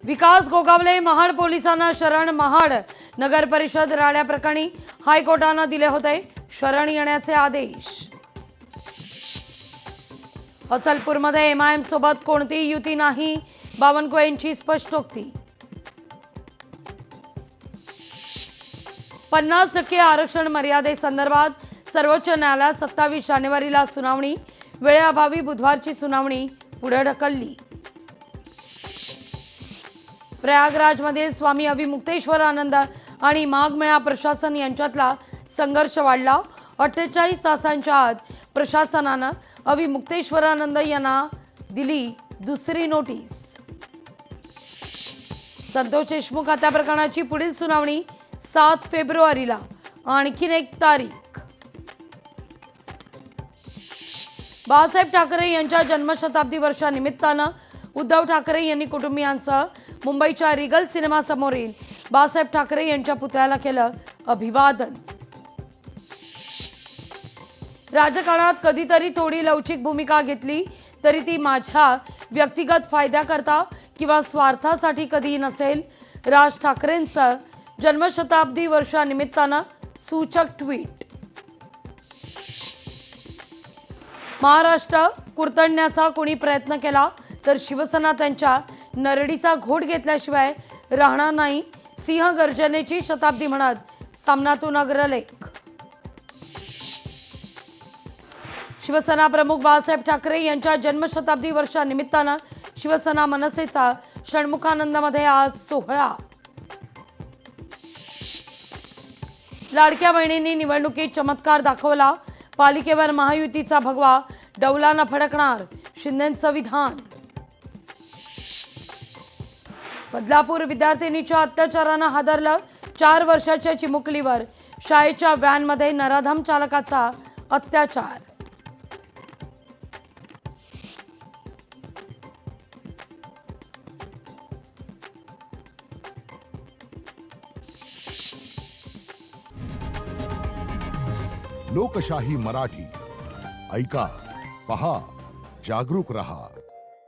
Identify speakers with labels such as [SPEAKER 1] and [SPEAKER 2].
[SPEAKER 1] विकास गोगावले महाड पोलिसांना शरण. महाड नगर परिषद राड्या प्रकरणी हायकोर्टाने दिले होते शरण येण्याचे आदेश. अचलपूरमध्ये एमआयएम सोबत कोणतीही युती नाही, बावनकुळेंची स्पष्टोक्ती. 50% आरक्षण मर्यादेसंदर्भात सर्वोच्च न्यायालयात 27 जानेवारीला सुनावणी. वेळेअभावी बुधवारची सुनावणी पुढे ढकलली. प्रयागराजमधील स्वामी अभिमुक्तेश्वरानंद आणि माघ मेळा प्रशासन यांच्यातला संघर्ष वाढला. 48 तासांच्या आत प्रशासनानं अभिमुक्तेश्वरानंद यांना दिली दुसरी नोटीस. संतोष देशमुख हत्या प्रकरणाची पुढील सुनावणी 7 फेब्रुवारीला. आणखीन एक तारीख. बाळासाहेब ठाकरे यांच्या जन्मशताब्दी वर्षानिमित्तानं उद्धव ठाकरे यांनी कुटुंबियांसह मुंबईच्या रिगल सिनेमा समोरील बाळासाहेब ठाकरे यांच्या पुतळ्याला केलं अभिवादन. राजकारणात कधीतरी थोडी लवचिक भूमिका घेतली तरी ती माझ्या व्यक्तिगत फायद्याकरता किंवा स्वार्थासाठी कधी नसेल. राज ठाकरेंचं जन्मशताब्दी वर्षानिमित्तानं सूचक ट्विट. महाराष्ट्र कुरतडण्याचा कोणी प्रयत्न केला तर शिवसेना त्यांच्या नरडीचा घोट घेतल्याशिवाय राहणार नाही. सिंह गर्जनेची शताब्दी म्हणत सामनातून अग्रलेख. शिवसेना प्रमुख बाळासाहेब ठाकरे यांच्या जन्मशताब्दी वर्षानिमित्तानं शिवसेना मनसेचा षण्मुखानंदमध्ये आज सोहळा. लाडक्या बहिणींनी निवडणुकीत चमत्कार दाखवला. पालिकेवर महायुतीचा भगवा डौलानं फडकणार, शिंदेंचं विधान. बदलापूर विद्यार्थिनीच्या अत्याचारानं हादरलं. 4 वर्षाच्या चिमुकलीवर शाळेच्या व्हॅनमध्ये नराधम चालकाचा अत्याचार.
[SPEAKER 2] लोकशाही मराठी ऐका, पहा, जागरूक रहा.